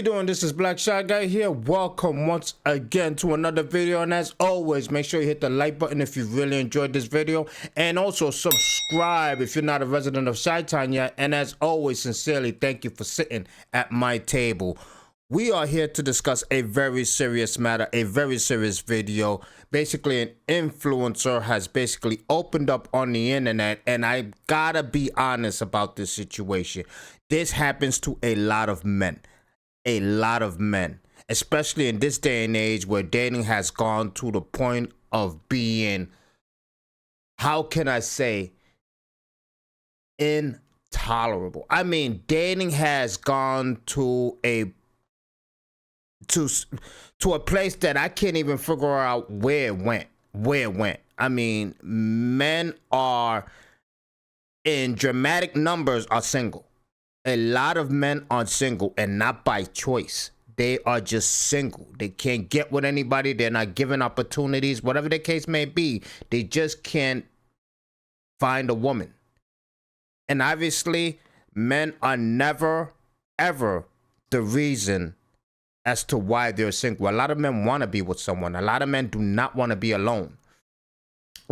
you doing? This is Black Shy Guy here. Welcome once again to another video, and as always, make sure you hit the like button if you really enjoyed this video, and also subscribe if you're not a resident of Chi-Town yet. And as always, sincerely thank you for sitting at my table. We are here to discuss a very serious matter, a very serious video. Basically, an influencer has basically opened up on the internet, and I gotta be honest about this situation. This happens to a lot of men. A lot of men, especially in this day and age where dating has gone to the point of being, how can I say, intolerable. I mean, dating has gone to a place that I can't even figure out where it went. I mean, men are in dramatic numbers are single. A lot of men are single, and not by choice. They are just single. They can't get with anybody. They're not given opportunities, whatever the case may be. They just can't find a woman. And obviously, men are never, ever the reason as to why they're single. A lot of men want to be with someone. A lot of men do not want to be alone.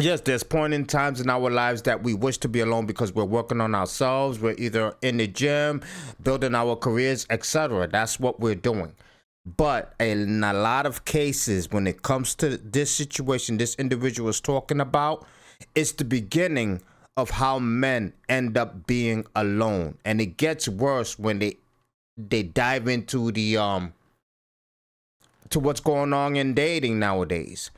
Yes, there's point in times in our lives that we wish to be alone because we're working on ourselves. We're either in the gym, building our careers, etc. That's what we're doing. But in a lot of cases, when it comes to this situation this individual is talking about, it's the beginning of how men end up being alone. And it gets worse when they dive into the to what's going on in dating nowadays.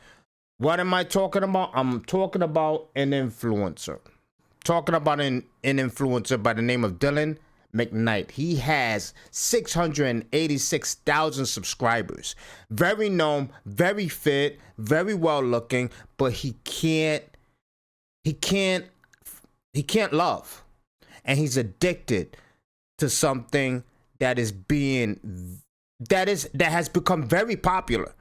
What am I talking about? I'm talking about an influencer. Talking about an influencer by the name of Dylan McKnight. He has 686,000 subscribers. Very known, very fit, very well looking, but he can't love. And he's addicted to something that has become very popular.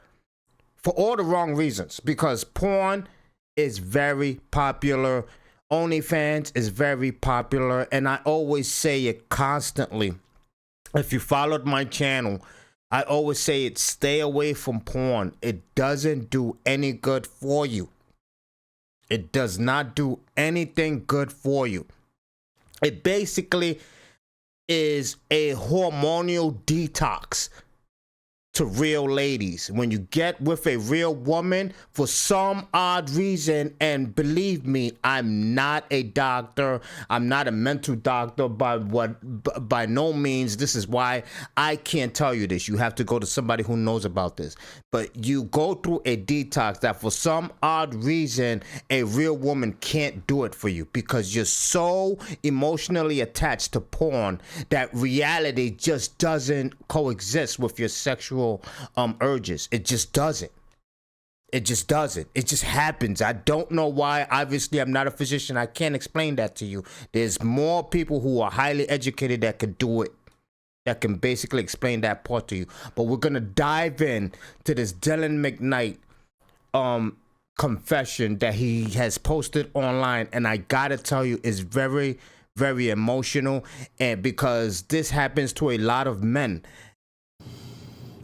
For all the wrong reasons, because porn is very popular, OnlyFans is very popular, and I always say it constantly. If you followed my channel, I always say it, stay away from porn. It doesn't do any good for you. It does not do anything good for you. It basically is a hormonal detox to real ladies. When you get with a real woman for some odd reason, and believe me, I'm not a doctor, I'm not a mental doctor by no means. This is why I can't tell you this. You have to go to somebody who knows about this. But you go through a detox that for some odd reason a real woman can't do it for you, because you're so emotionally attached to porn that reality just doesn't coexist with your sexual urges. It just doesn't. It just happens. I don't know why. Obviously, I'm not a physician. I can't explain that to you. There's more people who are highly educated that can do it, that can basically explain that part to you. But we're gonna dive in to this Dylan McKnight confession that he has posted online, and I gotta tell you, it's very, very emotional, and because this happens to a lot of men.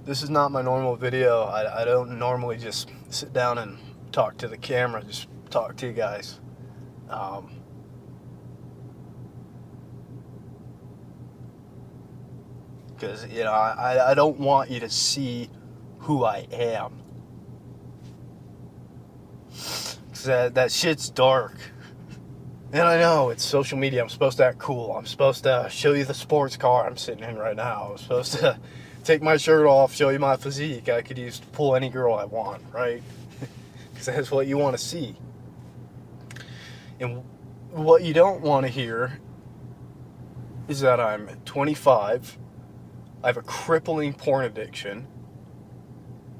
This is not my normal video. I don't normally just sit down and talk to the camera, just talk to you guys. Because, you know, I don't want you to see who I am. Because that shit's dark. And I know, it's social media. I'm supposed to act cool. I'm supposed to show you the sports car I'm sitting in right now. I'm supposed to take my shirt off, show you my physique. I could use to pull any girl I want, right? Because that's what you want to see. And what you don't want to hear is that I'm 25. I have a crippling porn addiction.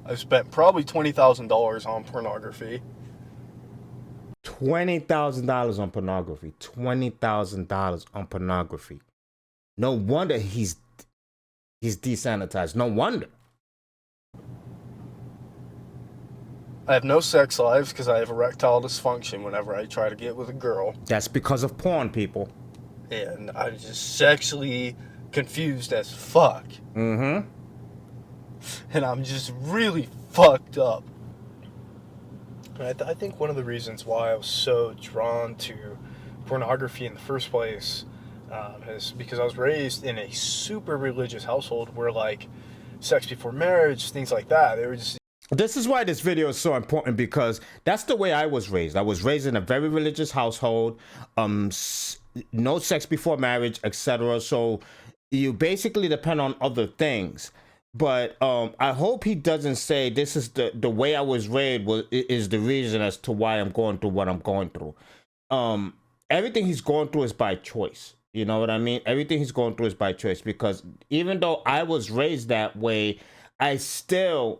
I've spent probably $20,000 on pornography. $20,000 on pornography. $20,000 on pornography. No wonder he's desanitized. No wonder. I have no sex lives because I have erectile dysfunction whenever I try to get with a girl. That's because of porn, people. And I'm just sexually confused as fuck. Mm-hmm. and I'm just really fucked up. And I think one of the reasons why I was so drawn to pornography in the first place is because I was raised in a super religious household where, like, sex before marriage, things like that, they were just... This is why this video is so important, because that's the way I was raised. I was raised in a very religious household, no sex before marriage, etc. So you basically depend on other things. But I hope he doesn't say this is the way I was raised is the reason as to why I'm going through what I'm going through. Everything he's going through is by choice. You know what I mean? Everything he's going through is by choice, because even though I was raised that way, I still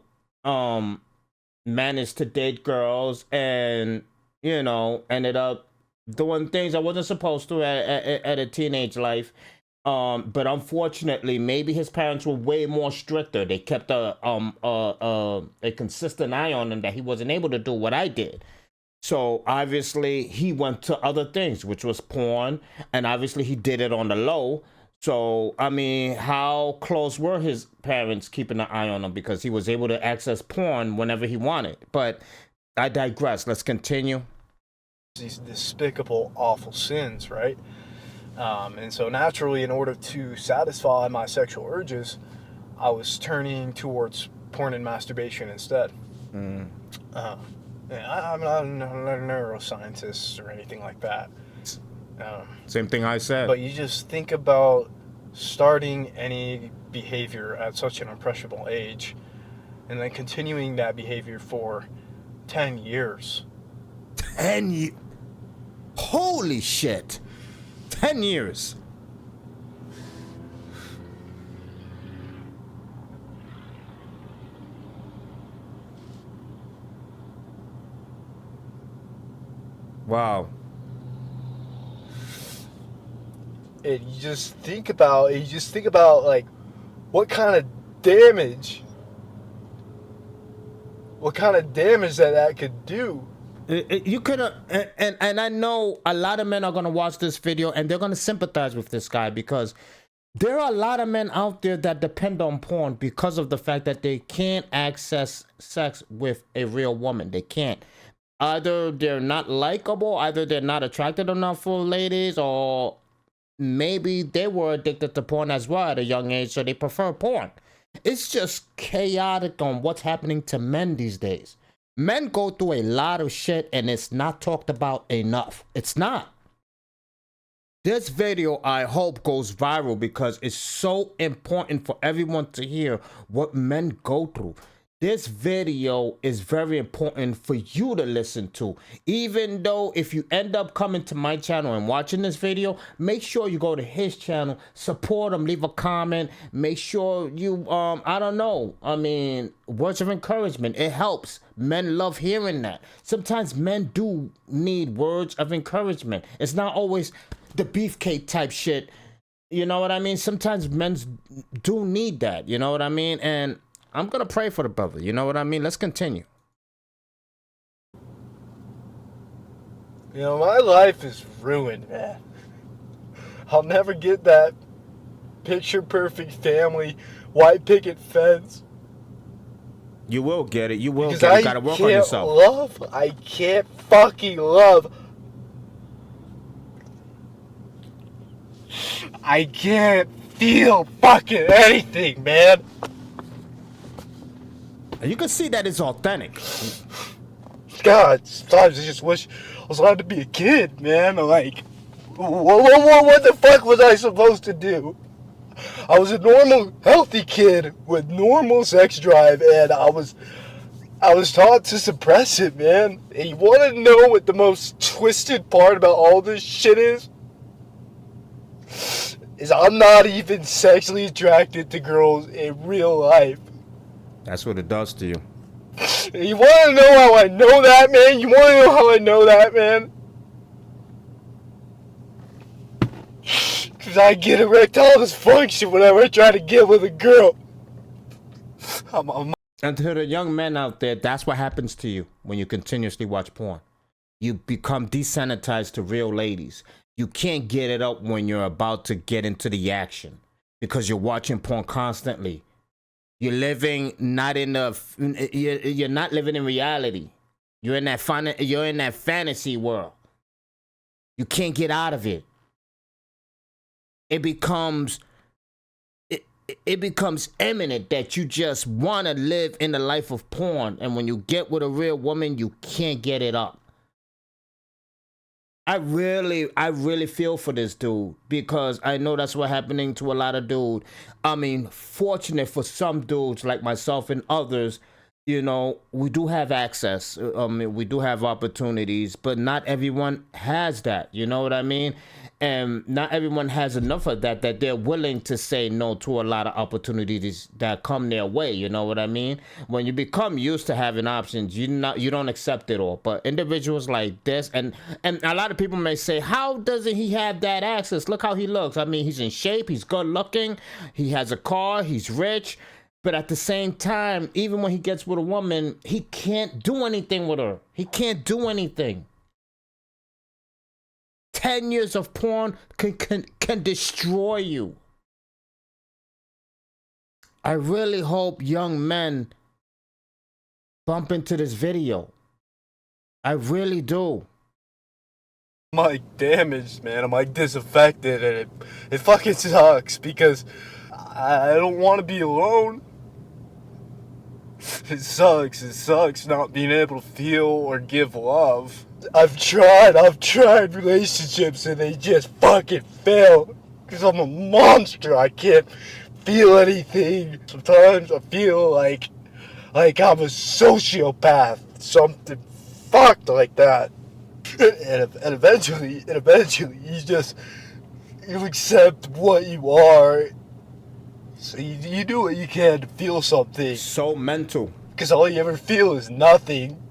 managed to date girls and, you know, ended up doing things I wasn't supposed to at a teenage life. But unfortunately, maybe his parents were way more stricter. They kept a consistent eye on him that he wasn't able to do what I did. So obviously he went to other things, which was porn, and obviously he did it on the low. So, I mean, how close were his parents keeping an eye on him? Because he was able to access porn whenever he wanted. But I digress. Let's continue. These despicable, awful sins, right? And so naturally, in order to satisfy my sexual urges, I was turning towards porn and masturbation instead. And I'm not a neuroscientist or anything like that. Same thing I said. But you just think about starting any behavior at such an impressionable age and then continuing that behavior for 10 years. 10 years? Holy shit. 10 years. Wow. And you just think about like what kind of damage that could do. You could have, and I know a lot of men are going to watch this video and they're going to sympathize with this guy, because there are a lot of men out there that depend on porn because of the fact that they can't access sex with a real woman. They can't. Either they're not likable, either they're not attracted enough for ladies, or maybe they were addicted to porn as well at a young age, so they prefer porn. It's just chaotic on what's happening to men these days. Men go through a lot of shit and it's not talked about enough. It's not. This video, I hope, goes viral because it's so important for everyone to hear what men go through. This video is very important for you to listen to. Even though if you end up coming to my channel and watching this video, make sure you go to his channel, support him, leave a comment, make sure you, I don't know, I mean, words of encouragement, it helps. Men love hearing that. Sometimes men do need words of encouragement. It's not always the beefcake type shit. You know what I mean? Sometimes men do need that, you know what I mean? And I'm gonna pray for the brother, you know what I mean? Let's continue. You know, my life is ruined, man. I'll never get that picture-perfect family, white picket fence. You will get it. You will because get it. You gotta work on yourself. I can't fucking love. I can't feel fucking anything, man. You can see that it's authentic. God, sometimes I just wish I was allowed to be a kid, man. Like, what the fuck was I supposed to do? I was a normal, healthy kid with normal sex drive, and I was taught to suppress it, man. And you want to know what the most twisted part about all this shit is? Is I'm not even sexually attracted to girls in real life. That's what it does to you. You want to know how I know that, man? You want to know how I know that, man? Because I get erectile dysfunction whenever I try to get with a girl. And to the young men out there, that's what happens to you when you continuously watch porn. You become desensitized to real ladies. You can't get it up when you're about to get into the action because you're watching porn constantly. You're living not in the, you're not living in reality. You're in that fantasy world. You can't get out of it. It becomes it becomes imminent that you just want to live in the life of porn, and when you get with a real woman, you can't get it up. I really feel for this dude, because I know that's what's happening to a lot of dudes. I mean, fortunate for some dudes like myself and others, you know, we do have access. I mean, we do have opportunities, but not everyone has that. You know what I mean? And not everyone has enough of that they're willing to say no to a lot of opportunities that come their way. You know what I mean? When you become used to having options, you don't accept it all. But individuals like this, and a lot of people may say, how doesn't he have that access? Look how he looks. I mean, he's in shape, he's good looking, he has a car, he's rich. But at the same time, even when he gets with a woman, he can't do anything with her. He can't do anything. 10 years of porn can destroy you. I really hope young men bump into this video. I really do. I'm like damaged, man. I'm like disaffected, and it fucking sucks because I don't want to be alone. It sucks not being able to feel or give love. I've tried relationships and they just fucking fail. Because I'm a monster, I can't feel anything. Sometimes I feel like I'm a sociopath, something fucked like that. And eventually you accept what you are. So you do what you can to feel something. So mental. Because all you ever feel is nothing.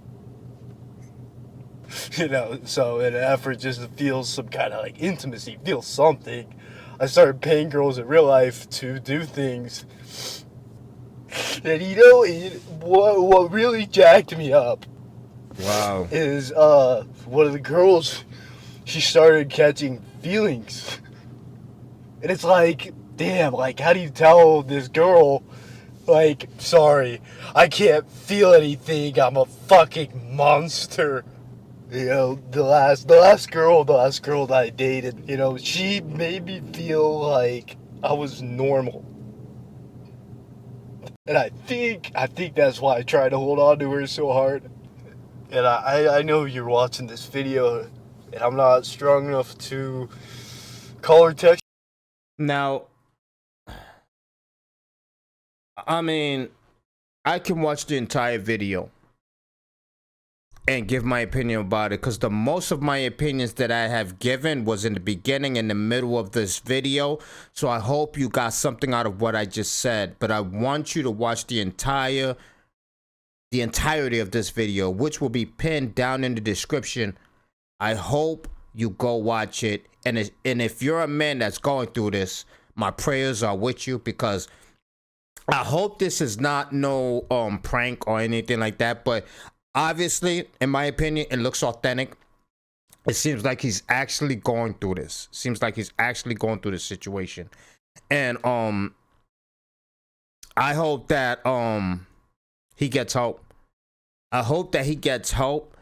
You know, so in an effort just to feel some kind of like intimacy, feel something, I started paying girls in real life to do things. And you know, what really jacked me up. Wow. Is one of the girls, she started catching feelings. And it's like, damn, like, how do you tell this girl, like, sorry, I can't feel anything, I'm a fucking monster. You know, the last girl that I dated, you know, she made me feel like I was normal. And I think that's why I tried to hold on to her so hard. And I know you're watching this video, and I'm not strong enough to call her, text. Now, I mean, I can watch the entire video and give my opinion about it, because the most of my opinions that I have given was in the beginning and the middle of this video. So I hope you got something out of what I just said, but I want you to watch the entirety of this video, which will be pinned down in the description. I hope you go watch it. And if you're a man that's going through this, my prayers are with you, because I hope this is not no prank or anything like that. But obviously, in my opinion, it looks authentic. It seems like he's actually going through this. Seems like he's actually going through this situation. And I hope that he gets help. I hope that he gets help,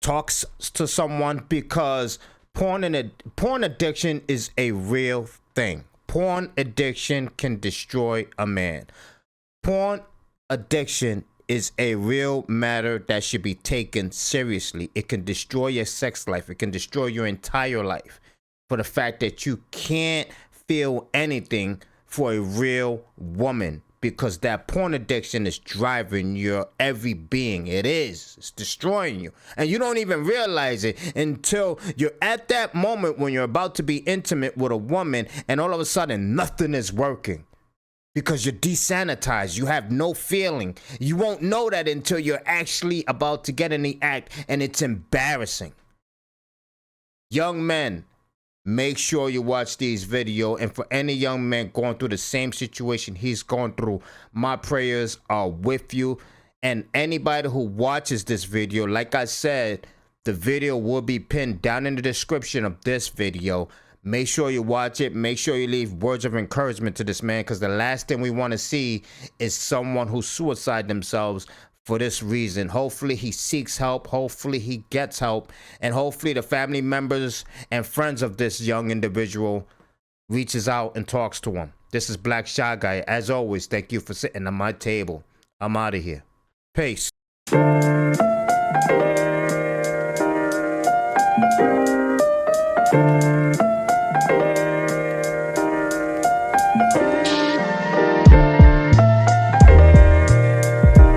talks to someone, because porn addiction is a real thing. Porn addiction can destroy a man. Porn addiction is a real matter that should be taken seriously. It can destroy your sex life. It can destroy your entire life, for the fact that you can't feel anything for a real woman, because that porn addiction is driving your every being. It's destroying you, and you don't even realize it until you're at that moment when you're about to be intimate with a woman, and all of a sudden nothing is working, because you're desanitized. You have no feeling. You won't know that until you're actually about to get in the act, and it's embarrassing. Young men, make sure you watch these videos. And for any young man going through the same situation he's going through, my prayers are with you. And anybody who watches this video, like I said, the video will be pinned down in the description of this video. Make sure you watch it. Make sure you leave words of encouragement to this man, because the last thing we want to see is someone who suicide themselves for this reason. Hopefully he seeks help. Hopefully he gets help. And hopefully the family members and friends of this young individual reaches out and talks to him. This is Black Shy Guy. As always, thank you for sitting at my table. I'm out of here. Peace.